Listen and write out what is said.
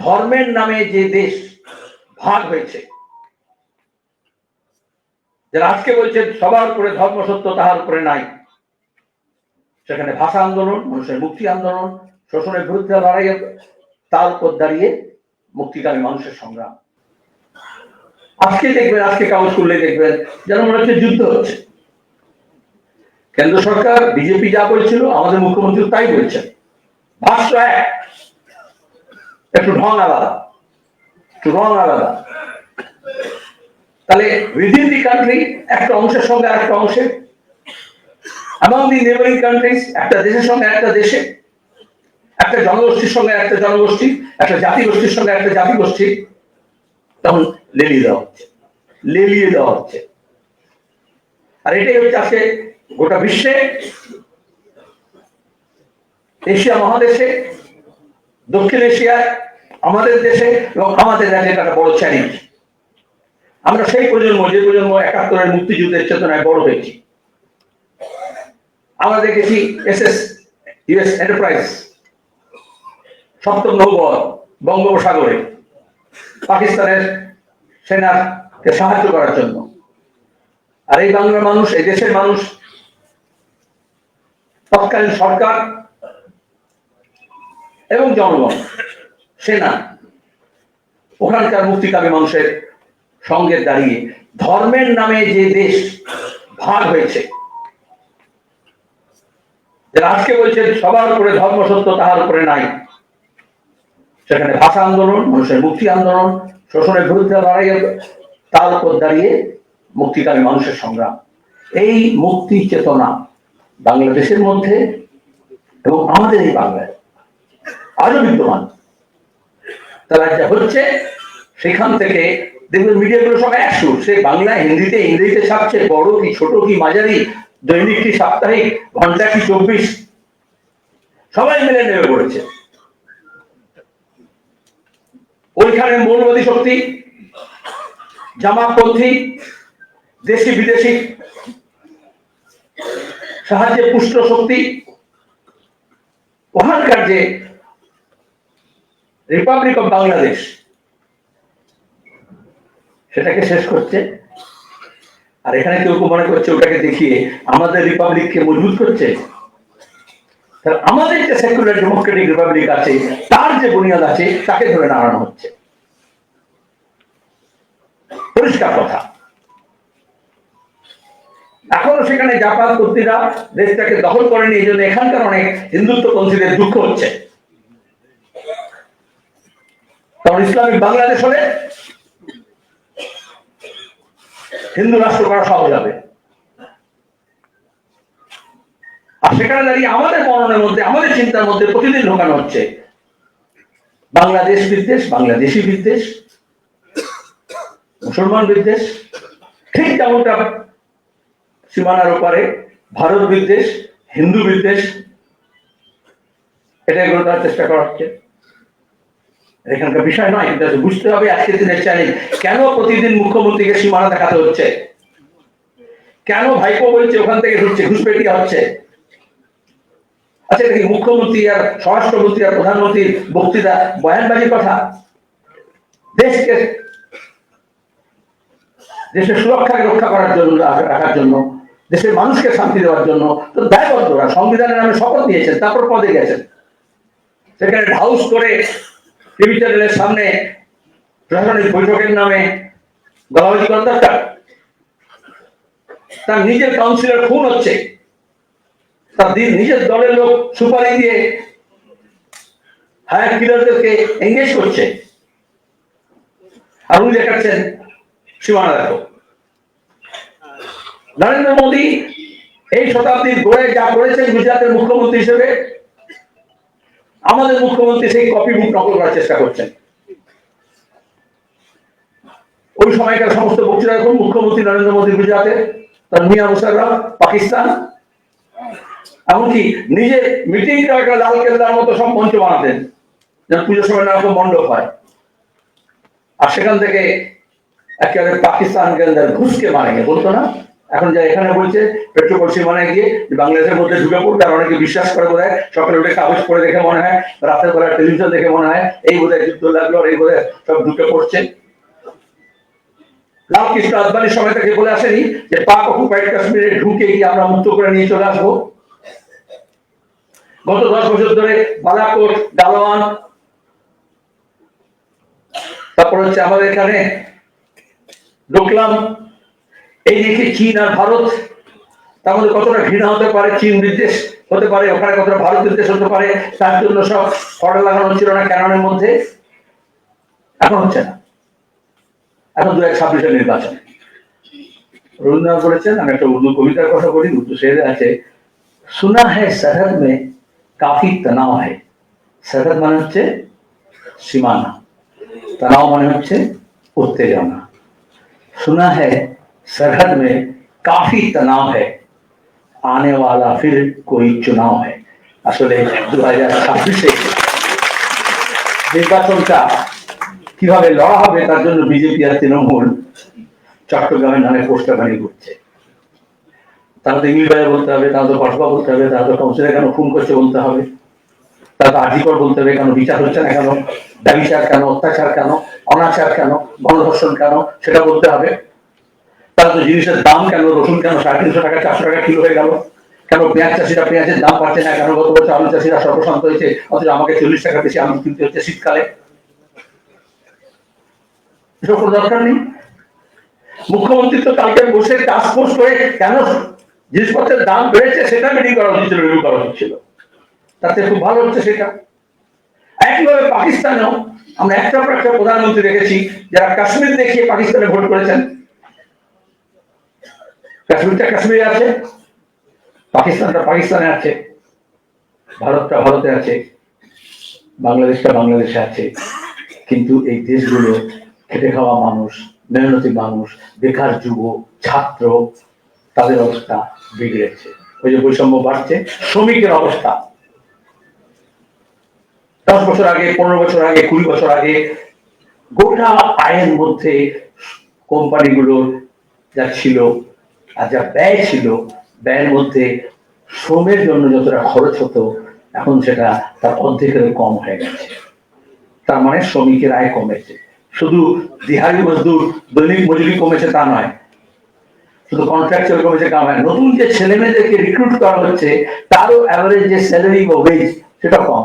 ধর্মের নামে যে দেশ ভাগ হয়েছে, যারা আজকে বলছেন সবার উপরে ধর্ম সত্য তাহার উপরে নাই, সেখানে ভাষা আন্দোলন, মানুষের মুক্তি আন্দোলন, শোষণের বিরুদ্ধে লড়াই, তার উপর দাঁড়িয়ে মুক্তিকামী মানুষের সংগ্রাম। আজকে দেখবেন, আজকে কাগজ করলে দেখবেন যেন মনে হচ্ছে যুদ্ধ হচ্ছে। কেন্দ্র সরকার বিজেপি যা বলছিল, আমাদের মুখ্যমন্ত্রী তাই বলছেন, ভাষ্য এক, একটু ঢং আলাদা, তাহলে উইদিন দি কান্ট্রি একটা অংশের সঙ্গে একটা অংশে, among the neighboring countries একটা দেশের সঙ্গে একটা দেশে, একটা জনগোষ্ঠীর সঙ্গে একটা জনগোষ্ঠী, একটা জাতিগোষ্ঠীর সঙ্গে একটা জাতিগোষ্ঠী, তখন লেলিয়ে দেওয়া হচ্ছে। আর এটাই হচ্ছে আজকে গোটা বিশ্বে, এশিয়া মহাদেশে, দক্ষিণ এশিয়ায়, আমাদের দেশে এবং আমাদের রাজ্যে একটা বড় চ্যালেঞ্জ। আমরা সেই প্রজন্ম, যে প্রজন্ম ৭১-এর মুক্তিযুদ্ধের চেতনায় বড় হয়েছি। আমরা দেখেছি ইউএস এন্টারপ্রাইজ, সপ্তম নৌবহর বঙ্গোপসাগরে পাকিস্তানের সেনাকে সাহায্য করার জন্য। আর এই বাংলার মানুষ, এই দেশের মানুষ, তৎকালীন সরকার এবং জনগণ, সেনা, ওখানকার মুক্তিকামী মানুষের সঙ্গে দাঁড়িয়ে ধর্মের নামে যে দেশ ভাগ হয়েছে, যারা আজকে বলছেন সবার উপরে ধর্ম সত্য তাহার উপরে নাই, সেখানে ভাষা আন্দোলন, মানুষের মুক্তি আন্দোলন, শোষণের বিরুদ্ধে লড়াই, তার উপর দাঁড়িয়ে মুক্তিকামী মানুষের সংগ্রাম। এই মুক্তি চেতনা বাংলাদেশের মধ্যে এবং আমাদের এই বাংলায় আজও বিদ্যমান। তারা যা হচ্ছে সেখান থেকে দেখবেন মিডিয়াগুলো সব একসুর, সে বাংলায়, হিন্দিতে, ইংরেজিতে ছাপছে, বড় কি ছোট কি মাঝারি, দৈনিক কি সাপ্তাহিক, ঘন্টা কি ২৪, সবাই মিলে নেমে পড়েছে। ওইখানে মৌলবাদী শক্তি, জামাতপন্থী, দেশি বিদেশি সাহায্যে পুষ্ট শক্তি, ওখানকার যে রিপাবলিক অফ বাংলাদেশ, সেটাকে শেষ করছে। আর এখানে কেউ মনে করছে ওটাকে দেখিয়ে আমাদের রিপাবলিককে মজবুত করছে। আমাদের যে সেকুলার ডেমোক্রেটিক রিপাবলিক আছে, তার যে বুনিয়াদ আছে, তাকে ধরে নাড়ানো হচ্ছে। পরিষ্কার কথা। এখনো সেখানে জাপান কর্তৃরা দেশটাকে দখল করেনি, এই জন্য এখানকার অনেক হিন্দুত্বপন্থীদের দুঃখ হচ্ছে। তখন ইসলামিক বাংলাদেশ হলে হিন্দু রাষ্ট্র করা সহজ হবে। আর সেখানে দাঁড়িয়ে আমাদের মননের মধ্যে, আমাদের চিন্তার মধ্যে প্রতিদিন ঢোকানো হচ্ছে বাংলাদেশ বিদ্বেষ, বাংলাদেশি বিদ্বেষ, মুসলমান বিদ্বেষ, ঠিক যেমনটা সীমানার ওপারে ভারত বিদ্বেষ, হিন্দু বিদ্বেষ, এটা এগুলো তার চেষ্টা করা হচ্ছে। এখানকার বিষয় নয়, কিন্তু বুঝতে হবে আজকের দিনের চ্যালেঞ্জ। কেন প্রতিদিন মুখ্যমন্ত্রীকে সীমানা দেখাতে হচ্ছে? কেন ভাইপো বলছে ওখান থেকে ঢুকছে, ঘুষপেটিয়া হচ্ছে? আচ্ছা, এটা কি মুখ্যমন্ত্রী আর স্বরাষ্ট্রমন্ত্রী আর প্রধানমন্ত্রীর বক্তৃতা বয়ানবাজির কথা? দেশকে, দেশের সুরক্ষাকে রক্ষা করার জন্য, রাখার জন্য, দেশের মানুষকে শান্তি দেওয়ার জন্য তো দায়বদ্ধরা সংবিধানের নামে শপথ নিয়েছেন, তারপর পদে গেছেন। সেখানে হাউস করে টিভি চ্যানেলের সামনে প্রশাসনিক বৈঠকের নামে গলাবাজি করার দরকার? তার নিজের কাউন্সিলর খুন হচ্ছে, তার নিজের দলের লোক সুপারি দিয়ে হায়ার কিলারদেরকে এঙ্গেজ করছে, আর উনি দেখাচ্ছেন সীমানা দেখো। নরেন্দ্র মোদী এই শতাব্দীর গোড়ায় যা করেছেন গুজরাটের মুখ্যমন্ত্রী হিসেবে, আমাদের মুখ্যমন্ত্রী সেই কপি বুক নকল করার চেষ্টা করছেন। ওই সময়কার সমস্ত বক্তৃতা দেখুন, মুখ্যমন্ত্রী নরেন্দ্র মোদী গুজরাটে, তার মিয়া মুশাররফ পাকিস্তান, এমনকি নিজে মিটিংটা একটা লাল কেল্লার মতো সব মঞ্চ বানাতেন, যেন পুজোর সময় না রকম মণ্ডপ হয়। আর সেখান থেকে একেবারে পাকিস্তান के अंदर घुस के मारेंगे বলতো না, এখন যা এখানে বলছে পেট্রোল সীমানায় গিয়ে বাংলাদেশের মধ্যে ঢুকে পড়বে, আর অনেকে বিশ্বাস করে বোধ হয়, সকালে উঠে কাগজ পড়ে দেখে মনে হয়, রাতের বেলা টেলিভিশন দেখে মনে হয় এই বোধ হয় যুদ্ধ লাগলো, আর এই বোধ হয় সব ঢুকে পড়ছে। লালকৃষ্ণ আদবানির সময় থেকে বলে আসেনি যে পাক অকুপাইড কাশ্মীরে ঢুকে গিয়ে আমরা মুক্ত করে নিয়ে চলে আসবো? গত 10 বছর ধরে বালাকোট, গালওয়ান, তারপর হচ্ছে আমাদের এখানে ঢুকলাম, এই দেখে চীন আর ভারত, তার মধ্যে কতটা ঘৃণা হতে পারে, চীন নির্দেশ হতে পারে, ওখানে কতটা ভারত নির্দেশ হতে পারে, তার জন্য সব ফটো লাগানো হচ্ছিল না ক্যাননের মধ্যে। এখন হচ্ছে না, এখন 2026-এর নির্বাচন। রবীন্দ্রনাথ বলেছেন, আমি একটা উর্দু কবিতার কথা বলি, উর্দু শেরে আছে, सुना है सरहद में काफी तनाव है। सरहद মানে হচ্ছে সীমানা, तनाव মানে হচ্ছে उत्तेजना। सुना है सरहद में काफी तनाव है, आने वाला फिर कोई चुनाव है। আসলে 2026-এ নির্বাচনটা কিভাবে লড়া হবে তার জন্য বিজেপি আর তৃণমূল চট্টগ্রামের নামে পোস্টার বানিয়ে করছে। তারা তো ইংলিশ বলতে হবে, তারা তো কসবা বলতে হবে, তারা তো কাউন্সিলর কেন খুন করছে বলতে হবে, তারা তো আজিকর বলতে হবে, কেন বিচার হচ্ছে না কেন, ব্যবিচার কেন, অত্যাচার কেন, অনাচার কেন, গণধর্ষণ কেন, সেটা বলতে হবে। তারা তো জিনিসের দাম কেন, রসুন কেন 350 টাকা 400 টাকা কিলো হয়ে গেল, কেন পেঁয়াজ চাষিরা পেঁয়াজের দাম পাচ্ছে না, কেন গত বছর আলু চাষিরা সর্বশান্ত হয়েছে, অথচ আমাকে 40 টাকা বেশি আলু কিনতে হচ্ছে শীতকালে। এসব কোনো দরকার নেই। মুখ্যমন্ত্রী তো কালকে বসে টাস্ক ফোর্স করে কেন জিনিসপত্রের দাম বেড়েছে সেটা মিটিং করা হচ্ছিল, রিভিউ করা হচ্ছিল, তাতে খুব ভালো হচ্ছে সেটা। একইভাবে পাকিস্তানেও আমরা একটা পর একটা প্রধানমন্ত্রী দেখেছি যারা কাশ্মীর দেখিয়ে পাকিস্তানে ভোট করেছেন। কাশ্মীরটা কাশ্মীরে আছে, পাকিস্তানটা পাকিস্তানে আছে, ভারতটা ভারতে আছে, বাংলাদেশটা বাংলাদেশে আছে, কিন্তু এই দেশগুলো খেটে খাওয়া মানুষ, মেহনতি মানুষ, বেকার যুব, ছাত্র, তাদের অবস্থা বিগড়েছে। ওই যে বৈষম্য বাড়ছে, শ্রমিকের অবস্থা 10 বছর আগে, 15 বছর আগে, 20 বছর আগে গোটা আয়ের মধ্যে কোম্পানিগুলোর যা ছিল আর যা ব্যয় ছিল, ব্যয়ের মধ্যে শ্রমের জন্য যতটা খরচ হতো এখন সেটা তার অর্ধেকের কম হয়ে গেছে। তার মানে শ্রমিকের আয় কমেছে। শুধু দিহাড়ি মজদুর দৈনিক মজুরি কমেছে তা নয়, শুধু কন্ট্রাকচুয়াল কমেছে তা নয়, নতুন যে ছেলে মেয়েদেরকে রিক্রুট করা হচ্ছে তারও অ্যাভারেজ যে স্যালারি বা ওয়েজ সেটা কম।